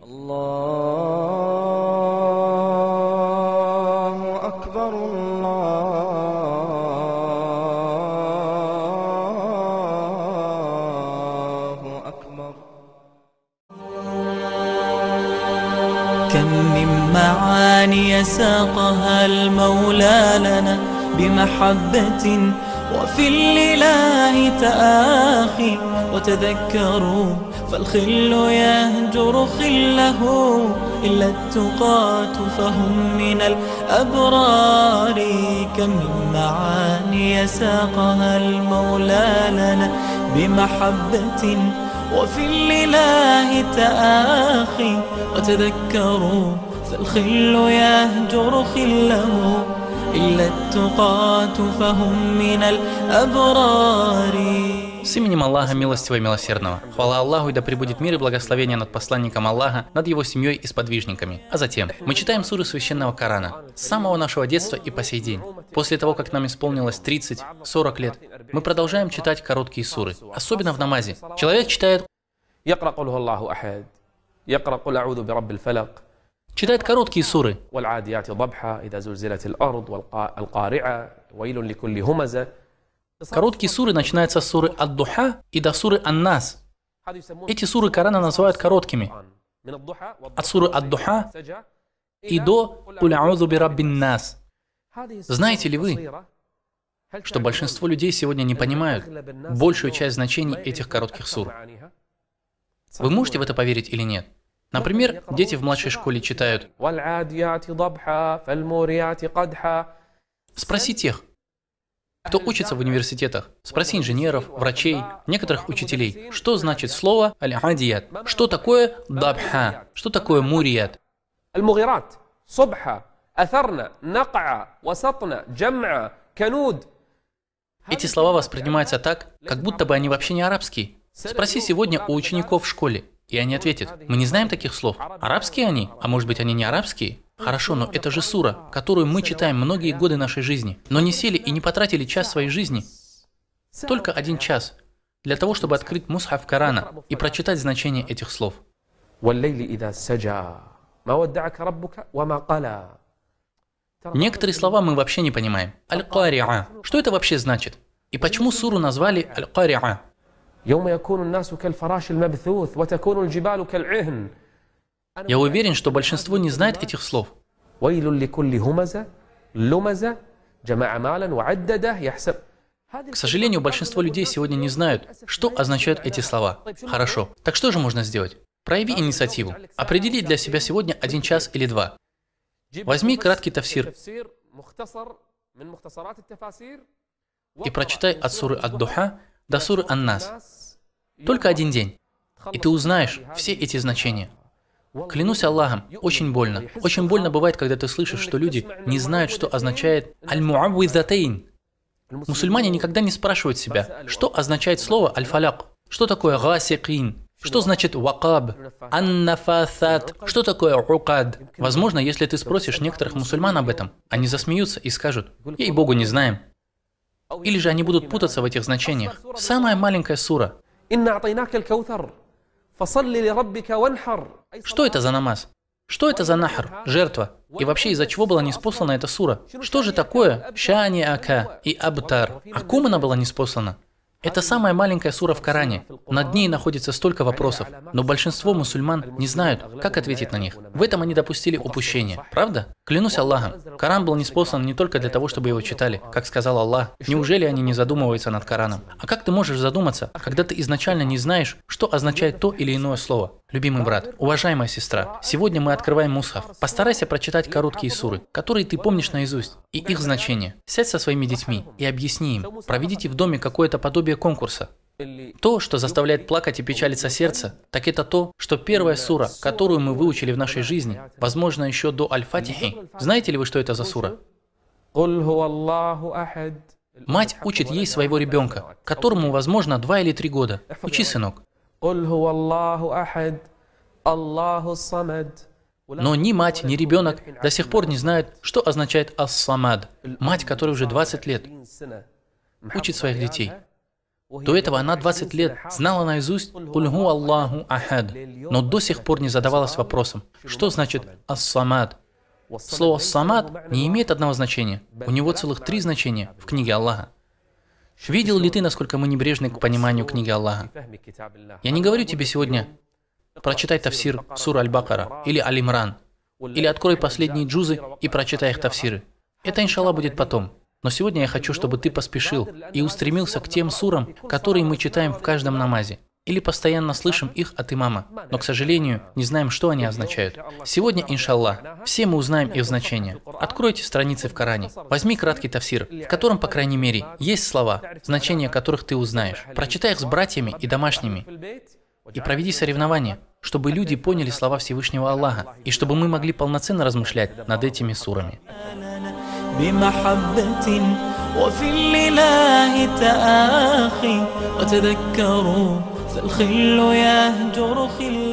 الله أكبر الله أكبر. كم من معاني ساقها المولى لنا بمحبة وفي الإله تآخي، وتذكروا فالخل يهجر خله، إلا التقاة فهم من الأبرار. كم من معاني ساقها المولى لنا بمحبة وفي الإله تآخي، وتذكروا فالخل يهجر خله، إلا التقاة فهم من الأبرار. С именем Аллаха Милостивого и Милосердного. Хвала Аллаху, и да пребудет мир и благословение над посланником Аллаха, над его семьей и сподвижниками. А затем мы читаем суры Священного Корана с самого нашего детства и по сей день. После того, как нам исполнилось 30-40 лет, мы продолжаем читать короткие суры, особенно в намазе. Человек читает короткие суры. Короткие суры начинаются с суры Ад-Духа и до суры Ан-Нас. Эти суры Корана называют короткими. От суры Ад-Духа и до Куль а'узу би раббин нас. Знаете ли вы, что большинство людей сегодня не понимают большую часть значений этих коротких сур? Вы можете в это поверить или нет? Например, дети в младшей школе читают. Спроси тех, кто учится в университетах, спроси инженеров, врачей, некоторых учителей, что значит слово аль-адият, что такое дабха, что такое мурият. Эти слова воспринимаются так, как будто бы они вообще не арабские. Спроси сегодня у учеников в школе, и они ответят: мы не знаем таких слов. Арабские они? А может быть, они не арабские? Хорошо, но это же сура, которую мы читаем многие годы нашей жизни, но не сели и не потратили час своей жизни, только 1 час, для того, чтобы открыть мусхаф Корана и прочитать значение этих слов. Некоторые слова мы вообще не понимаем. Аль-Кариа. Что это вообще значит? И почему суру назвали Аль-Кариа? Я уверен, что большинство не знает этих слов. К сожалению, большинство людей сегодня не знают, что означают эти слова. Хорошо. Так что же можно сделать? Прояви инициативу. Определи для себя сегодня 1 час или 2. Возьми краткий тафсир и прочитай от суры Ад-Духа до суры Ан-Нас. Только 1 день. И ты узнаешь все эти значения. Клянусь Аллахом, очень больно. Очень больно бывает, когда ты слышишь, что люди не знают, что означает аль-му'аввизатейн. Мусульмане никогда не спрашивают себя, что означает слово аль-фаляк, что такое гасикин, что значит вакаб, ан-нафасат, что такое укад. Возможно, если ты спросишь некоторых мусульман об этом, они засмеются и скажут: ей-богу, не знаем. Или же они будут путаться в этих значениях. Самая маленькая сура. Что это за намаз? Что это за нахр, жертва? И вообще, из-за чего была ниспослана эта сура? Что же такое шани ака и абтар? О ком она была ниспослана? Это самая маленькая сура в Коране. Над ней находится столько вопросов, но большинство мусульман не знают, как ответить на них. В этом они допустили упущение. Правда? Клянусь Аллахом, Коран был ниспослан не только для того, чтобы его читали. Как сказал Аллах, неужели они не задумываются над Кораном? А как ты можешь задуматься, когда ты изначально не знаешь, что означает то или иное слово? Любимый брат, уважаемая сестра, сегодня мы открываем мусхаф. Постарайся прочитать короткие суры, которые ты помнишь наизусть, и их значение. Сядь со своими детьми и объясни им. Проведите в доме какое-то подобие конкурса. То, что заставляет плакать и печалиться сердце, так это то, что первая сура, которую мы выучили в нашей жизни, возможно, еще до Аль-Фатихи. Знаете ли вы, что это за сура? Мать учит ей своего ребенка, которому, возможно, 2 или 3 года. Учи, сынок. Но ни мать, ни ребенок до сих пор не знают, что означает ас-самад. Мать, которой уже 20 лет, учит своих детей. До этого она 20 лет знала наизусть «Куль ху Аллаху ахад», но до сих пор не задавалась вопросом, что значит «ас-самад». Слово «самад» не имеет одного значения, у него целых 3 значения в книге Аллаха. Видел ли ты, насколько мы небрежны к пониманию книги Аллаха? Я не говорю тебе сегодня «прочитай тафсир сура Аль-Бакара» или Аль-Имран, или «открой последние джузы и прочитай их тафсиры». Это, иншаллах, будет потом. Но сегодня я хочу, чтобы ты поспешил и устремился к тем сурам, которые мы читаем в каждом намазе, или постоянно слышим их от имама, но, к сожалению, не знаем, что они означают. Сегодня, иншаллах, все мы узнаем их значение. Откройте страницы в Коране, возьми краткий тафсир, в котором, по крайней мере, есть слова, значения которых ты узнаешь. Прочитай их с братьями и домашними, и проведи соревнования, чтобы люди поняли слова Всевышнего Аллаха, и чтобы мы могли полноценно размышлять над этими сурами. بمحبة وفي الإله تآخي وتذكروا فالخل يهجر خلا